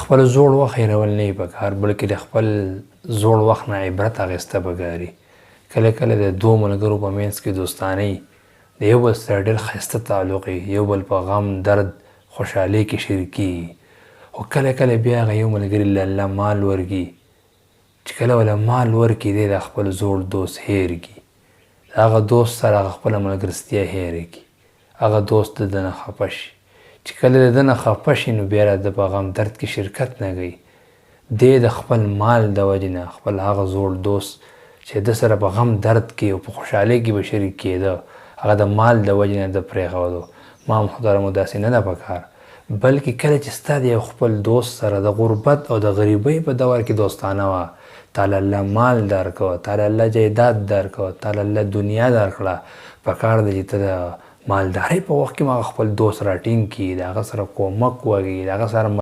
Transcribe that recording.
خپل زوړ وخت هېرول نه وي پکار بلکې د خپل زوړ وخت نه عبرت اخیسته پکار وي. کله کله د دوو ملګرو په منځ کې دوستانۍ د یو بل سره ډېر ښایسته تعلق وي، یو بل په غم درد خوشحالۍ کې شریکېږي. خو کله کله بیا هغه یو ملګري له الله مال ورکړي چې کله وله مال ورکړي دی د خپل زوړ دوست هېر کړي، د هغه دوست سره هغه خپله ملګرستیا هېره کړي، هغه دوست د ده نه خفه شي. چې کله د ده نه خفه شي نو بیا د په غم درد کې شرکت نه کوي. دی د خپل مال د وجې نه خپل هغه زوړ دوست چې ده سره په غم درد کې او په خوشحالۍ کې به شریک کېده هغه د مال د وجې نه ده پرېښودو. ما محترمو داسې نه ده پکار، بلکې کله چې ستا د یو خپل دوست سره د غربت او د غریبۍ په دور کې دوستانه وه، تعالی الله مال درکوه، تعالی الله جایداد درکوه، تعالی الله دنیا درکړه، پکار ده چې ته د مالدارۍ په وخت کې خپل دوست راټینګ کړي، د هغه سره کومک وکړي، د هغه سره